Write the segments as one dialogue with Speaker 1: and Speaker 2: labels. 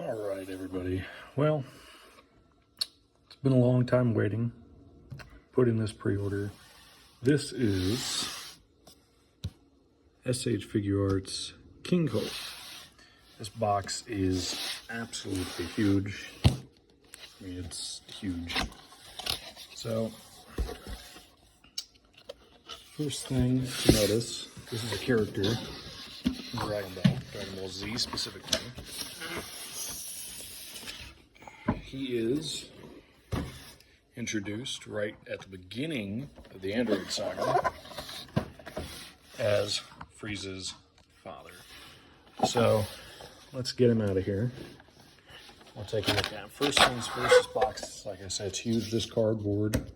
Speaker 1: All right, everybody. Well, it's been a long time waiting. Put in this pre-order. This is SH Figuarts King Cold. This box is absolutely huge. I mean, it's huge. So, first thing to notice, this is a character from Dragon Ball Z specifically. He is introduced right at the beginning of the Android saga as Frieza's father. So let's get him out of here. We'll take a look at him. First things first, this box, like I said, it's huge. This cardboard,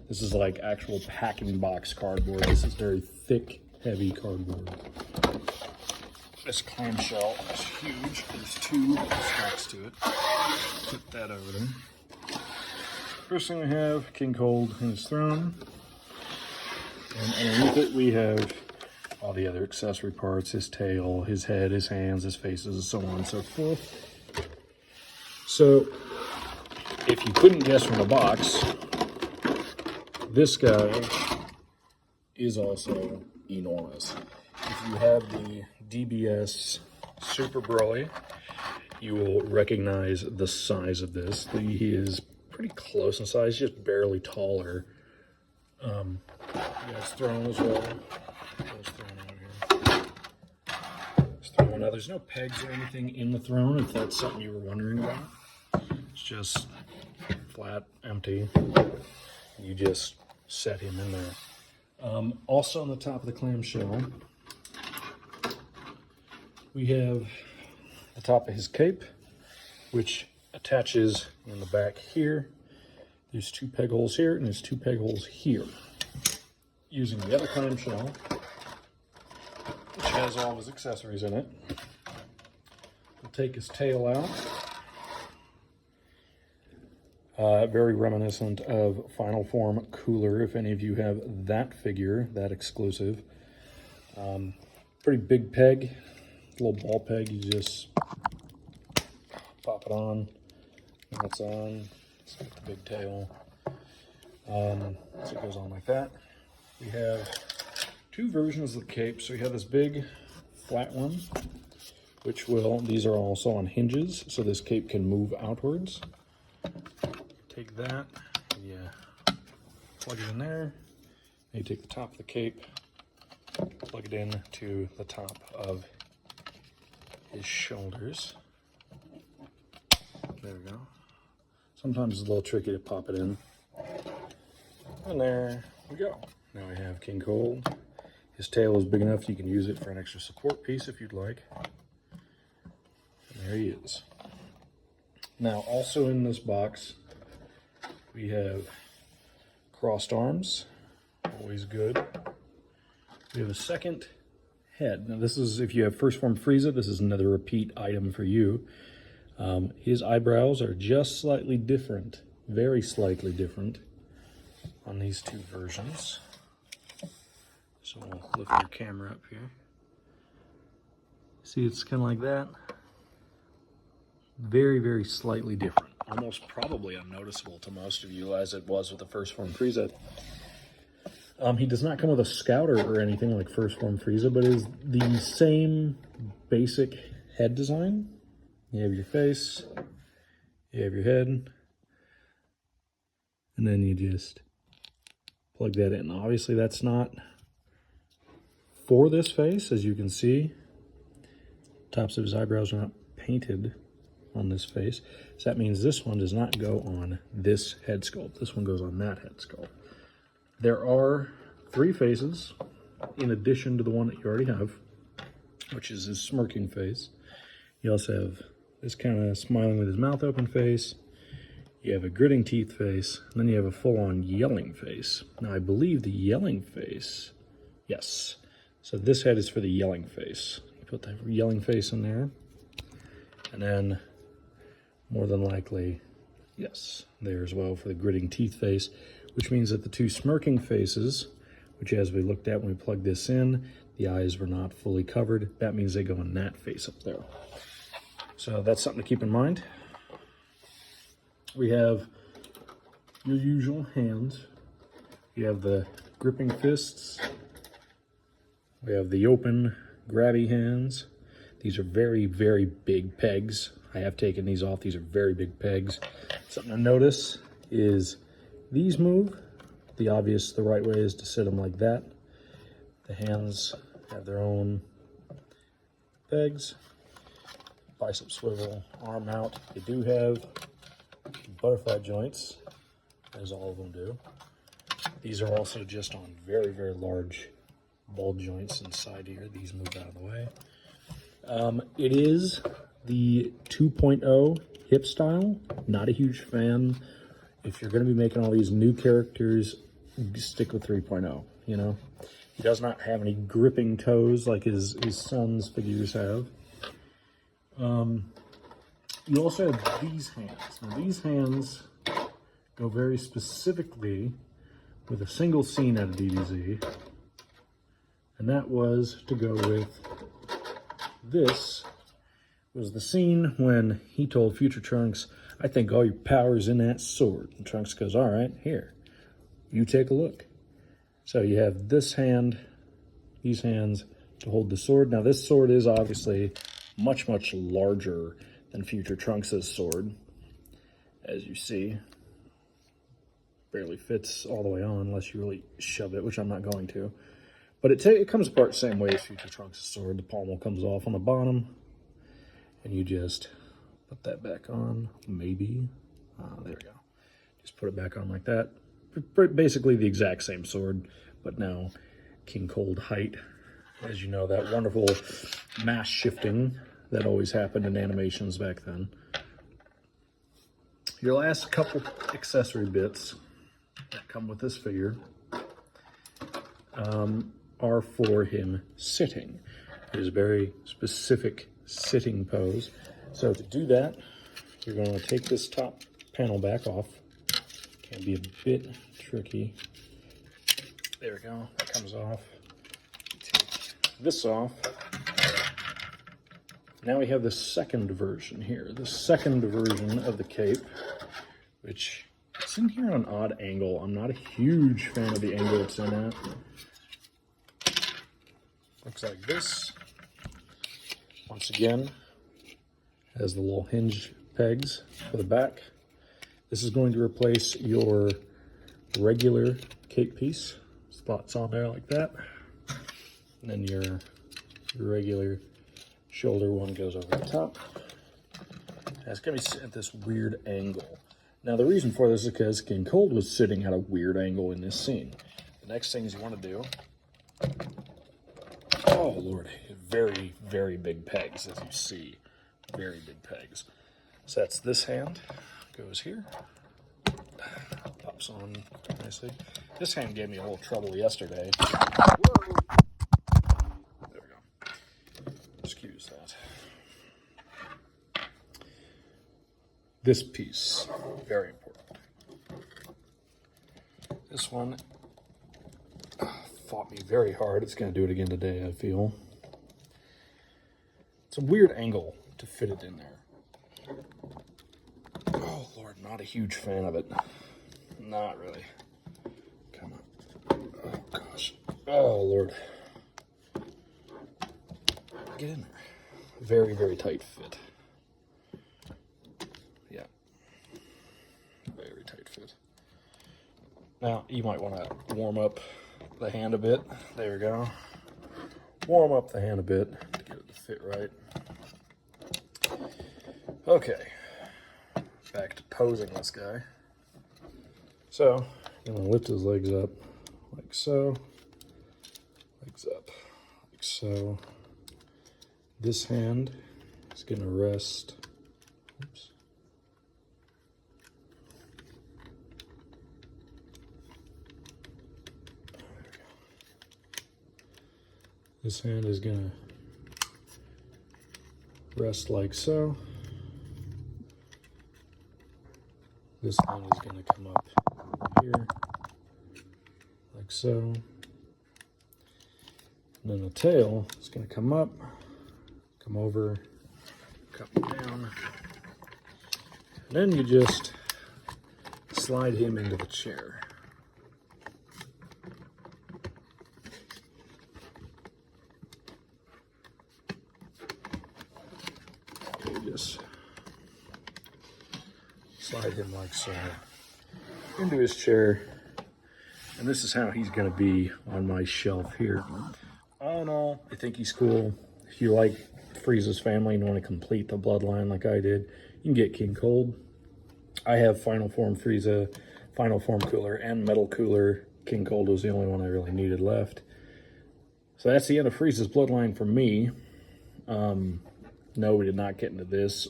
Speaker 1: this is like actual packing box cardboard. This is very thick, heavy cardboard. This clamshell is huge. There's two stacks to it. Put that over there. First thing we have, King Cold and his throne. And underneath it we have all the other accessory parts, his tail, his head, his hands, his faces, and so on and so forth. So, if you couldn't guess from the box, this guy is also enormous. If you have the DBS Super Broly, you will recognize the size of this. He is pretty close in size, just barely taller. He has throne as well. There's throne out here. There's throne. Now, there's no pegs or anything in the throne, if that's something you were wondering about. It's just flat, empty. You just set him in there. Also on the top of the clamshell, we have the top of his cape, which attaches in the back here. There's two peg holes here, and there's two peg holes here. Using the other clamshell, which has all of his accessories in it, we'll take his tail out. Very reminiscent of Final Form Cooler, if any of you have that figure, that exclusive. Pretty big peg, little ball peg. You just pop it on, and it's on. It's got the big tail. So it goes on like that. We have two versions of the cape. So you have this big flat one, which these are also on hinges, so this cape can move outwards. Take that, plug it in there. You take the top of the cape, plug it in to the top of his shoulders. There we go. Sometimes it's a little tricky to pop it in. And there we go. Now we have King Cold. His tail is big enough you can use it for an extra support piece if you'd like. And there he is. Now, also in this box, we have crossed arms, always good. We have a second head. Now this is, if you have First Form Frieza, this is another repeat item for you. His eyebrows are just slightly different, very slightly different on these two versions. So we'll lift your camera up here. See, it's kind of like that. Very, very slightly different. Almost probably unnoticeable to most of you, as it was with the First Form Frieza. He does not come with a scouter or anything like First Form Frieza, but is the same basic head design. You have your face, you have your head, and then you just plug that in. Obviously, that's not for this face, as you can see. Tops of his eyebrows are not painted on this face. So that means this one does not go on this head sculpt. This one goes on that head sculpt. There are three faces in addition to the one that you already have, which is his smirking face. You also have this kind of smiling with his mouth open face. You have a gritting teeth face, and then you have a full-on yelling face. Now, I believe the yelling face, yes. So this head is for the yelling face. You put the yelling face in there, and then more than likely, yes, there as well for the gritting teeth face, which means that the two smirking faces, which as we looked at when we plugged this in, the eyes were not fully covered. That means they go in that face up there. So that's something to keep in mind. We have your usual hands. You have the gripping fists. We have the open grabby hands. These are very, very big pegs. I have taken these off. These are very big pegs. Something to notice is these move. The right way is to sit them like that. The hands have their own pegs. Bicep swivel, arm mount. They do have butterfly joints, as all of them do. These are also just on very, very large ball joints inside here. These move out of the way. It is the 2.0 hip style. Not a huge fan. If you're going to be making all these new characters, stick with 3.0, you know? He does not have any gripping toes like his son's figures have. You also have these hands. Now these hands go very specifically with a single scene out of DBZ, and that was to go with this. Was the scene when he told Future Trunks, "I think all your power's in that sword." And Trunks goes, "All right, here, you take a look." So you have this hand, these hands to hold the sword. Now this sword is obviously much, much larger than Future Trunks' sword, as you see. Barely fits all the way on unless you really shove it, which I'm not going to. But it comes apart the same way as Future Trunks' sword. The pommel comes off on the bottom, and you just put that back on, maybe. There we go. Just put it back on like that. Basically the exact same sword, but now King Cold height. As you know, that wonderful mass shifting that always happened in animations back then. Your last couple accessory bits that come with this figure are for him sitting. His very specific sitting pose. So to do that, you're going to take this top panel back off. Can be a bit tricky. There we go. That comes off. Take this off. Now we have the second version here. The second version of the cape, which it's in here on an odd angle. I'm not a huge fan of the angle it's in at. Looks like this. Once again, has the little hinge pegs for the back. This is going to replace your regular cape piece. Spots on there like that. And then your regular shoulder one goes over the top. And it's going to be sitting at this weird angle. Now the reason for this is because King Cold was sitting at a weird angle in this scene. The next things you want to do, oh Lord, very, very big pegs, as you see. Very big pegs. So that's this hand, goes here, pops on nicely. This hand gave me a little trouble yesterday. Whoa. There we go. Excuse that. This piece, very important. This one fought me very hard. It's going to do it again today, I feel. It's a weird angle to fit it in there. Oh, Lord, not a huge fan of it. Not really. Come on. Oh, gosh. Oh, Lord. Get in there. Very, very tight fit. Yeah. Very tight fit. Now, you might want to warm up the hand a bit. There we go. Warm up the hand a bit to get it to fit right. Okay. Back to posing this guy. So, I'm going to lift his legs up like so. Legs up like so. This hand is going to rest. Oops. This hand is going to rest like so. This hand is going to come up here, like so. And then the tail is going to come up, come over, come down. Then you just slide him into the chair. You just slide him like so into his chair. And this is how he's going to be on my shelf here. All in all, I think he's cool. If you like Frieza's family and want to complete the bloodline like I did, you can get King Cold. I have Final Form Frieza, Final Form Cooler, and Metal Cooler. King Cold was the only one I really needed left. So that's the end of Frieza's bloodline for me. No, we did not get into this.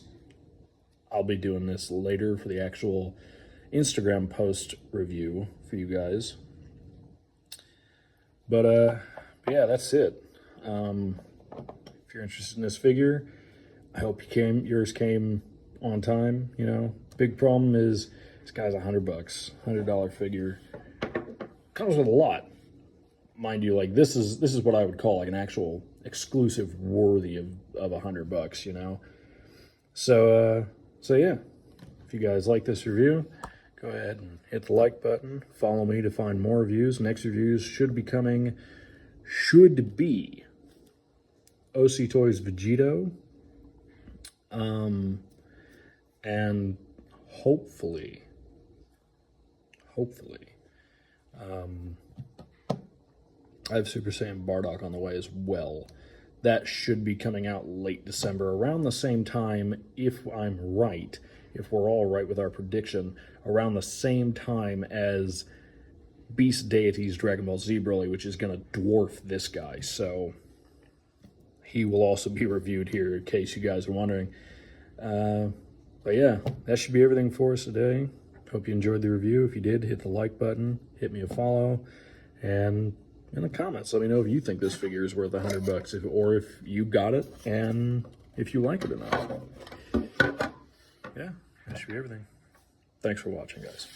Speaker 1: I'll be doing this later for the actual Instagram post review for you guys. But yeah, that's it. If you're interested in this figure, I hope yours came on time. You know, big problem is this guy's $100, $100 figure. Comes with a lot, mind you. Like this is what I would call like an actual exclusive worthy of $100. You know, so yeah. If you guys like this review, go ahead and hit the like button. Follow me to find more reviews. Next reviews should be OC Toys Vegito. And hopefully, I have Super Saiyan Bardock on the way as well. That should be coming out late December, around the same time, if I'm right, if we're all right with our prediction, around the same time as Beast Deity's Dragon Ball Z Broly, which is going to dwarf this guy. So he will also be reviewed here, in case you guys are wondering. But yeah, that should be everything for us today. Hope you enjoyed the review. If you did, hit the like button, hit me a follow, and in the comments, let me know if you think this figure is worth $100, or if you got it, and if you like it or not. Yeah, that should be everything. Thanks for watching, guys.